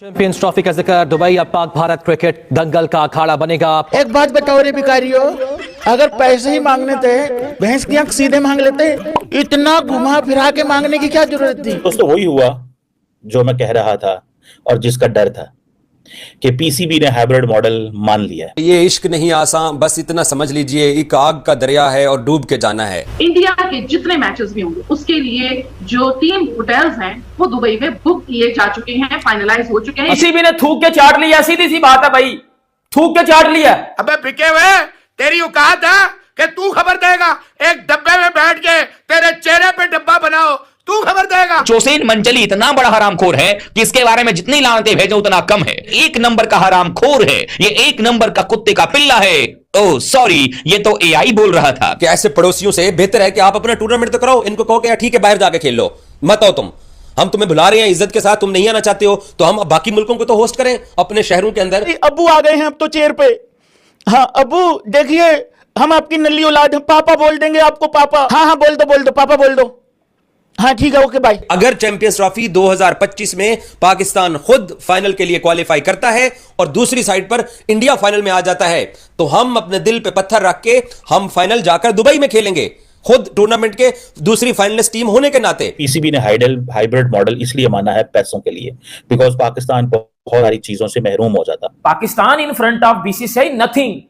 Champions trophy का जिक्र, Dubai अब पाक भारत क्रिकेट दंगल का अखाड़ा बनेगा। एक बात बताओ रे भिखारियों, अगर पैसे ही मांगने थे भैंस की आंख सीधे मांग लेते, इतना घुमा फिरा के मांगने की क्या जरूरत थी। दोस्तों वही हुआ जो मैं कह रहा था और जिसका डर था कि पीसीबी ने हाइब्रिड मॉडल मान लिया है। ये इश्क नहीं आसान, बस इतना समझ लीजिए एक आग का दरिया है और डूब के जाना है। इंडिया के जितने मैचेस भी होंगे उसके लिए जो 3 होटल्स हैं वो दुबई में बुक किए जा चुके हैं, फाइनलाइज हो चुके हैं। पीसीबी ने थूक के चाट लिया, सीधी सी बात है भाई, थूक के चाट लिया। अबे बिके हुए, तेरी औकात है कि तू खबर देगा? एक डब्बे में बैठ के तेरे चेहरे पे डब्बा बनाओ, तू खबर देगा? जोसेन मंजली इतना बड़ा हरामखोर है कि इसके बारे में जितनी लानतें भेजो उतना कम है। एक नंबर का हरामखोर है ये, एक नंबर का कुत्ते का पिल्ला है। ओह सॉरी, ये तो एआई बोल रहा था। कि ऐसे पड़ोसियों से बेहतर है कि आप अपना टूर्नामेंट तो कराओ, इनको कहो कि ठीक है बाहर जाके खेल लो, मत आओ तुम, हम तुम्हें बुला रहे हैं इज्जत के साथ, तुम नहीं आना चाहते हो तो हम बाकी मुल्कों को तो होस्ट करें अपने शहरों के अंदर। अब्बू आ गए हैं अब तो चेयर पे। हाँ अब्बू देखिए, हम आपकी नल्ली औलाद हैं, पापा बोल देंगे आपको पापा। हाँ बोल दो पापा बोल दो। हाँ ठीक है, ओके बाय। अगर चैंपियंस ट्रॉफी 2025 में पाकिस्तान खुद फाइनल के लिए क्वालिफाई करता है और दूसरी साइड पर इंडिया फाइनल में आ जाता है तो हम अपने दिल पे पत्थर रख के हम फाइनल जाकर दुबई में खेलेंगे, खुद टूर्नामेंट के दूसरी फाइनलिस्ट टीम होने के नाते। पीसीबी ने हाइब्रिड मॉडल इसलिए माना है पैसों के लिए, बिकॉज पाकिस्तान बहुत सारी चीजों से महरूम हो जाता। Pakistan in front of BCCI nothing,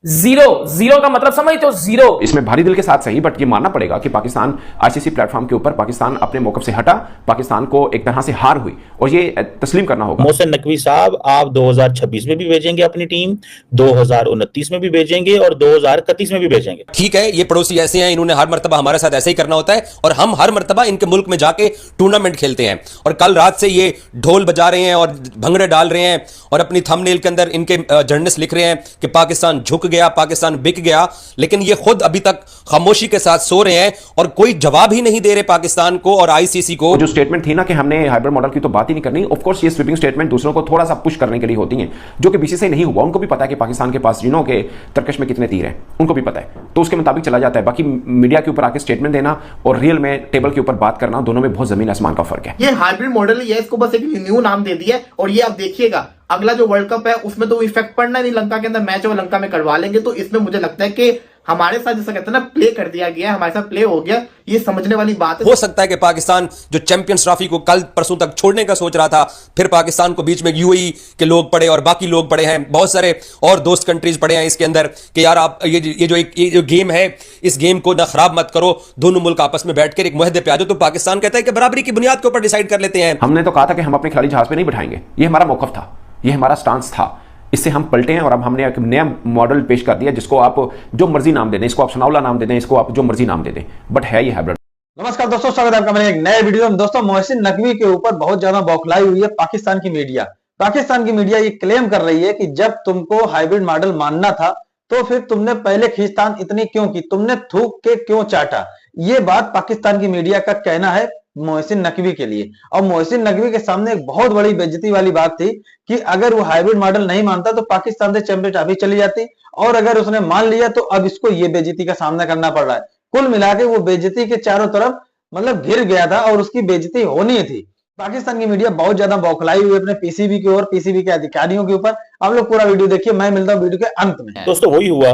zero का मतलब समझते हो, जीरो। इसमें भारी दिल के साथ सही, बट ये मानना पड़ेगा कि पाकिस्तान आईसीसी प्लेटफॉर्म के ऊपर पाकिस्तान अपने मौकफ से हटा, पाकिस्तान को एक तरह से हार हुई और ये तस्लीम करना होगा। मोहसिन नकवी साहब आप 2026 में भी भेजेंगे अपनी टीम, 2029 में भी भेजेंगे और 2031 में भी भेजेंगे। ठीक है, ये पड़ोसी ऐसे हैं, इन्होंने हर मर्तबा हमारे साथ ऐसे ही करना होता है और हम हर मर्तबा इनके मुल्क में जाके टूर्नामेंट खेलते हैं। और कल रात से ये ढोल बजा रहे हैं और भंगड़े डाल रहे हैं और अपनी थंबनेल के अंदर इनके जर्नलिस्ट लिख रहे हैं कि पाकिस्तान झुक गया, पाकिस्तान बिक गया, लेकिन ये खुद अभी तक खामोशी के साथ सो रहे हैं और कोई जवाब ही नहीं दे रहे पाकिस्तान को और आईसीसी को। जो स्टेटमेंट थी ना कि हमने हाइब्रिड मॉडल की तो बात ही नहीं करनी, ऑफ कोर्स ये स्वीपिंग स्टेटमेंट दूसरों को थोड़ा सा पुश करने के लिए होती हैं, जो कि बीसीसीआई नहीं हुआ। उनको भी पता है कि पाकिस्तान के पास जिनों के तरकश में कितने तीर हैं, उनको भी पता है, तो उसके मुताबिक चला जाता है। बाकी मीडिया के ऊपर आके स्टेटमेंट देना और रियल में टेबल के ऊपर बात करना, दोनों में बहुत जमीन आसमान का फर्क है। ये हाइब्रिड मॉडल ही है, इसको बस एक न्यू नाम दे दिया और ये आप देखिएगा अगला जो वर्ल्ड कप है उसमें तो इफेक्ट पड़ना नहीं। लंका के अंदर मैच है वो लंका में करवा लेंगे, तो इसमें मुझे लगता है कि हमारे साथ जैसा कहते हैं ना प्ले कर दिया गया, हमारे साथ प्ले हो गया, ये समझने वाली बात है। हो सकता है कि पाकिस्तान जो चैंपियंस ट्रॉफी को कल परसों तक छोड़ने का सोच रहा था, फिर पाकिस्तान को बीच में यूएई के लोग पड़े और बाकी लोग पड़े हैं, बहुत सारे और दोस्त कंट्रीज पड़े हैं इसके अंदर कि यार आप ये जो गेम है इस गेम को ना खराब मत करो, दोनों मुल्क आपस में बैठकर एक मुहदे पे आ जाओ। तो पाकिस्तान कहता है कि बराबरी की बुनियाद के ऊपर डिसाइड कर लेते हैं। हमने तो कहा था कि हम अपने खिलाड़ी जहाज पे नहीं बिठाएंगे, ये हमारा मौकफ था, ये हमारा स्टांस था। इससे हम पलटे हैं और अब हमने एक नया मॉडल पेश कर दिया जिसको आप जो मर्जी नाम दे दें, इसको आप सनाउल्ला नाम दे दें, इसको आप जो मर्जी नाम दे दें, बट है ये हाइब्रिड। नमस्कार दोस्तों, स्वागत है आपका मेरे एक नए वीडियो में। दोस्तों मोहसिन नकवी के ऊपर बहुत ज्यादा बौखलाई हुई है पाकिस्तान की मीडिया। पाकिस्तान की मीडिया ये क्लेम कर रही है कि जब तुमको हाइब्रिड मॉडल मानना था तो फिर तुमने पहले खींचतान इतनी क्यों की, तुमने थूक के क्यों चाटा। ये बात पाकिस्तान की मीडिया का कहना है मोहसिन नकवी के लिए। और मोहसिन नकवी के सामने एक बहुत बड़ी बेइज्जती वाली बात थी कि अगर वो हाइब्रिड मॉडल नहीं मानता तो पाकिस्तान से चैंपियन ट्रॉफी चली जाती, और अगर उसने मान लिया तो अब इसको ये बेइज्जती का सामना करना पड़ रहा है। कुल मिला के वो बेइज्जती के चारों तरफ मतलब घिर गया था और उसकी बेइज्जती होनी थी। पाकिस्तान की मीडिया बहुत ज्यादा बौखलाई हुई अपने पीसीबी के और पीसीबी के अधिकारियों के ऊपर। आप लोग पूरा वीडियो देखिए, मैं मिलता हूं वीडियो के अंत में। दोस्तों वही हुआ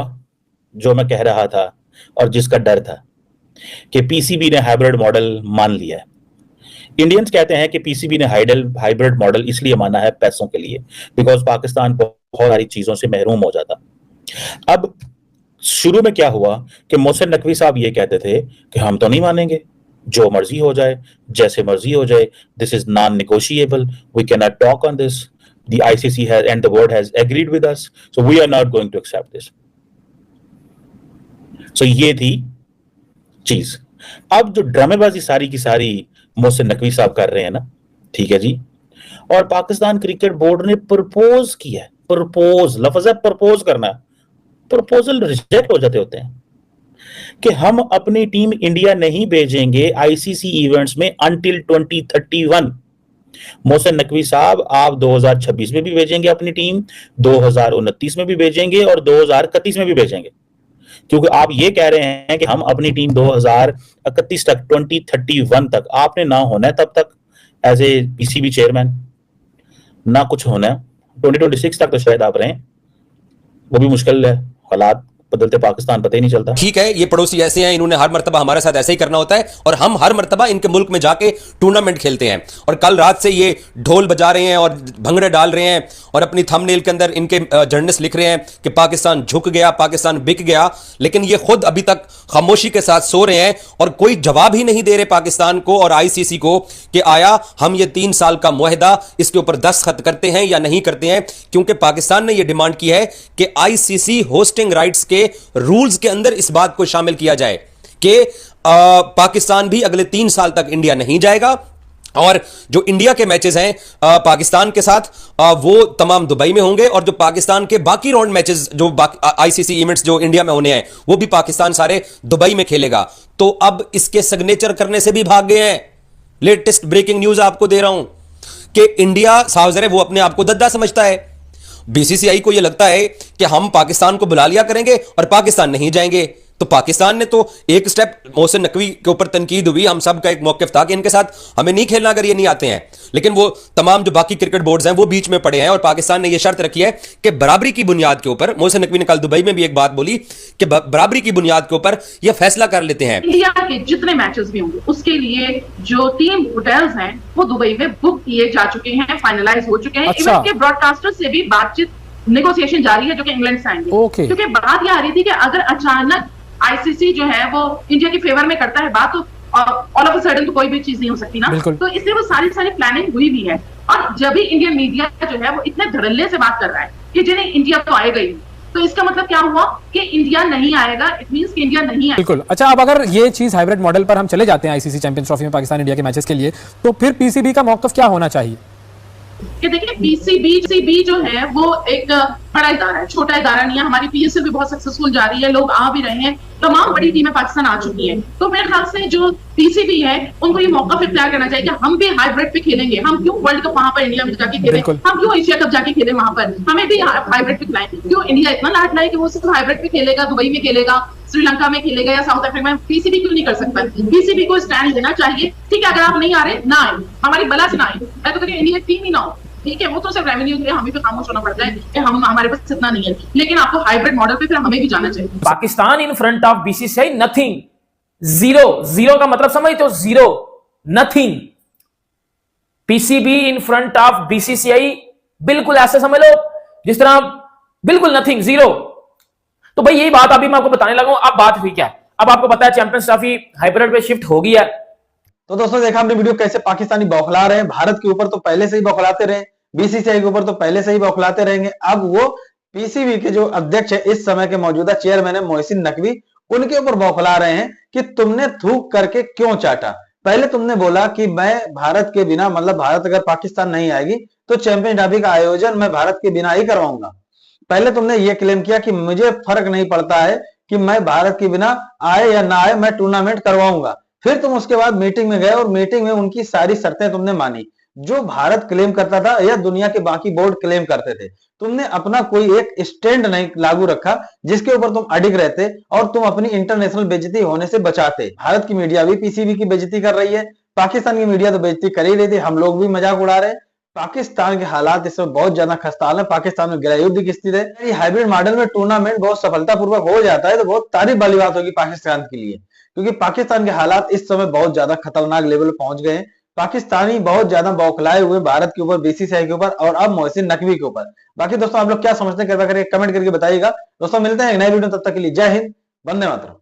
जो मैं कह रहा था और जिसका डर था कि पीसीबी ने हाइब्रिड मॉडल मान लिया है। इंडियंस कहते हैं कि पीसीबी ने हाइब्रिड मॉडल इसलिए माना है पैसों के लिए, बिकॉज पाकिस्तान बहुत सारी चीजों से महरूम हो जाता। अब शुरू में क्या हुआ कि मोहसिन नकवी साहब ये कहते थे कि हम तो नहीं मानेंगे, जो मर्जी हो जाए, जैसे मर्जी हो जाए, this is non negotiable, we can not talk on this, the ICC has and the board has agreed with us, so we are not going to accept this. सो ये थी चीज। अब जो ड्रामेबाजी सारी की सारी मोहसिन नकवी साहब कर रहे हैं ना, ठीक है जी, और पाकिस्तान क्रिकेट बोर्ड ने प्रपोज किया है, प्रपोज लफ्ज है, प्रपोज करना, प्रपोजल रिजेक्ट हो जाते होते हैं कि हम अपनी टीम इंडिया नहीं भेजेंगे आईसीसी इवेंट्स में अंटिल 2031। मोहसिन नकवी साहब आप 2026 में भी भेजेंगे अपनी टीम, 2029 में भी भेजेंगे और 2031 में भी भेजेंगे, क्योंकि आप ये कह रहे हैं कि हम अपनी टीम 2031 तक 2031 तक आपने ना होना है तब तक एज ए पीसीबी चेयरमैन। ना कुछ होना है। 2026 तक तो शायद आप रहें, वो भी मुश्किल है। हालात बदलते पाकिस्तान पता ही नहीं चलता। ठीक है, ये पड़ोसी ऐसे हैं, इन्होंने हर मर्तबा हमारे साथ ऐसे ही करना होता है और हम हर मर्तबा इनके मुल्क में जाके टूर्नामेंट खेलते हैं। और कल रात से ये ढोल बजा रहे हैं और भंगड़े डाल रहे हैं और अपनी थंबनेल के अंदर इनके जर्नलिस्ट लिख रहे हैं कि पाकिस्तान झुक गया, पाकिस्तान बिक गया, लेकिन ये खुद अभी तक खामोशी के साथ सो रहे हैं और कोई जवाब ही नहीं दे रहे पाकिस्तान को और आईसीसी को कि आया हम ये 3 साल का मुआहदा इसके ऊपर दस्तखत करते हैं या नहीं करते हैं। क्योंकि पाकिस्तान ने यह डिमांड की है कि आईसीसी होस्टिंग राइट्स के रूल्स के अंदर इस बात को शामिल किया जाए कि पाकिस्तान भी अगले 3 साल तक इंडिया नहीं जाएगा और जो इंडिया के मैचेस हैं पाकिस्तान के साथ वो तमाम दुबई में होंगे और जो पाकिस्तान के बाकी राउंड मैचेस जो आईसीसी इवेंट्स जो इंडिया में होने हैं वो भी पाकिस्तान सारे दुबई में खेलेगा। तो अब इसके सिग्नेचर करने से भी भाग गए हैं। लेटेस्ट ब्रेकिंग न्यूज आपको दे रहा हूं कि इंडिया साफ ज़ाहिर है वो अपने आप को दद्दा समझता है। बीसीसीआई को यह लगता है कि हम पाकिस्तान को बुला लिया करेंगे और पाकिस्तान नहीं जाएंगे। तो पाकिस्तान ने तो एक स्टेप, मोहसिन नकवी के ऊपर तनकीद हुई, हम सब का एक मौक़िफ़ था कि इनके साथ हमें नहीं खेलना अगर ये नहीं आते हैं, लेकिन वो तमाम जो बाकी क्रिकेट बोर्ड्स हैं वो बीच में पड़े हैं और पाकिस्तान ने ये शर्त रखी है कि बराबरी की बुनियाद के ऊपर, मोहसिन नकवी ने कल दुबई में भी एक बात बोली कि बराबरी की बुनियाद के ऊपर यह फैसला कर लेते हैं। इंडिया के जितने मैचेस भी होंगे उसके लिए जो 3 होटल्स हैं वो दुबई में बुक किए जा चुके हैं, फाइनलाइज हो चुके हैं। इवन के ब्रॉडकास्टर से भी बातचीत, नेगोशिएशन जारी है जो कि इंग्लैंड से आएंगे। क्योंकि बात यह आ रही थी कि अगर अचानक आईसीसी जो है वो इंडिया के फेवर में करता है बात, तो ऑल ऑफ अ सडन तो कोई भी चीज नहीं हो सकती ना। तो इसलिए वो सारी प्लानिंग हुई भी है। और जब भी इंडियन मीडिया जो है वो इतने धड़ल्ले से बात कर रहा है कि जिन्हें इंडिया तो आएगा ही, तो इसका मतलब क्या हुआ कि इंडिया नहीं आएगा, इट मींस कि इंडिया नहीं आएगा। बिल्कुल। अच्छा, अब अगर ये चीज हाइब्रिड मॉडल पर हम चले जाते हैं आईसीसी चैंपियंस ट्रॉफी में पाकिस्तान इंडिया के मैचेस के लिए, तो फिर पीसीबी का मौक़िफ़ क्या होना चाहिए? कि देखिए पीसीबी जो है वो एक बड़ा इदारा है, छोटा इदारा नहीं है। हमारी पीएसएल भी बहुत सक्सेसफुल जा रही है, लोग आ भी रहे हैं, तमाम बड़ी टीमें पाकिस्तान आ चुकी हैं। तो मेरे ख्याल से जो पीसीबी है उनको ये मौका इख्तियार करना चाहिए कि हम भी हाइब्रिड पे खेलेंगे। हम क्यों वर्ल्ड कप वहां पर इंडिया में जाके खेलें, हम क्यों एशिया कप जाके खेलें वहां पर, हमें भी हाइब्रिड पे खिलाएं। क्यों इंडिया इतना लाट लाए कि वो सिर्फ हाइब्रिड पे खेलेगा, दुबई में खेलेगा, श्रीलंका में खेलेगा या साउथ अफ्रीका में? पीसीबी क्यों नहीं कर सकता? पीसीबी को स्टैंड लेना चाहिए। ठीक है, अगर आप नहीं आ रहे ना आए, हमारी बला से ना आए, मैं तो कहती हूं इंडिया टीम ही ना हो। ठीक है, वो तो सिर्फ रेवेन्यू के लिए हमें भी खामोश होना पड़ता है कि हमारे पास इतना नहीं है, लेकिन आपको हाइब्रिड मॉडल पे फिर हमें भी जाना चाहिए। Pakistan in front of BCCI nothing, zero का मतलब समझते हो? Zero, nothing. PCB in front of BCCI बिल्कुल ऐसे समझ लो जिस तरह बिल्कुल नथिंग, जीरो। तो भाई यही बात अभी मैं आपको बताने लगा हूं। अब बात हुई क्या? अब आपको पता है चैंपियंस ट्रॉफी हाइब्रिड पे शिफ्ट हो गई है। तो दोस्तों देखा आपने वीडियो कैसे पाकिस्तानी बौखला रहे हैं। भारत के ऊपर तो पहले से ही बौखलाते रहे, बीसीसीआई के ऊपर तो पहले से ही बौखलाते रहेंगे। अब वो पीसीबी के जो अध्यक्ष है, इस समय के मौजूदा चेयरमैन है मोहसिन नकवी, उनके ऊपर बौखला रहे हैं कि तुमने थूक करके क्यों चाटा। पहले तुमने बोला कि मैं भारत के बिना, मतलब भारत अगर पाकिस्तान नहीं आएगी तो चैंपियंस ट्रॉफी का आयोजन मैं भारत के बिना ही करवाऊंगा। पहले तुमने ये क्लेम किया कि मुझे फर्क नहीं पड़ता है कि मैं भारत के बिना आए या ना आए, मैं टूर्नामेंट करवाऊंगा। फिर तुम उसके बाद मीटिंग में गए और मीटिंग में उनकी सारी शर्तें तुमने मानी जो भारत क्लेम करता था या दुनिया के बाकी बोर्ड क्लेम करते थे। तुमने अपना कोई एक स्टैंड नहीं लागू रखा जिसके ऊपर तुम अडिग रहते और तुम अपनी इंटरनेशनल बेइज्जती होने से बचाते। भारत की मीडिया भी पीसीबी की बेइज्जती कर रही है, पाकिस्तान की मीडिया तो बेइज्जती कर ही रही थी, हम लोग भी मजाक उड़ा रहे हैं। पाकिस्तान के हालात इसमें बहुत ज्यादा खस्ताहाल है। पाकिस्तान में गृहयुद्ध की स्थिति है। ये हाइब्रिड मॉडल में टूर्नामेंट बहुत सफलतापूर्वक हो जाता है तो बहुत तारीफ वाली बात होगी पाकिस्तान के लिए, क्योंकि पाकिस्तान के हालात इस समय बहुत ज्यादा खतरनाक लेवल पर पहुंच गए हैं। पाकिस्तानी बहुत ज्यादा बौखलाए हुए भारत के ऊपर, बीसीसीआई के ऊपर और अब मोहसिन नकवी के ऊपर। बाकी दोस्तों आप लोग क्या समझते हैं, कृपया करके कमेंट करके बताइएगा। दोस्तों मिलते हैं एक नए वीडियो, तब तक के लिए जय हिंद, वंदे मातरम।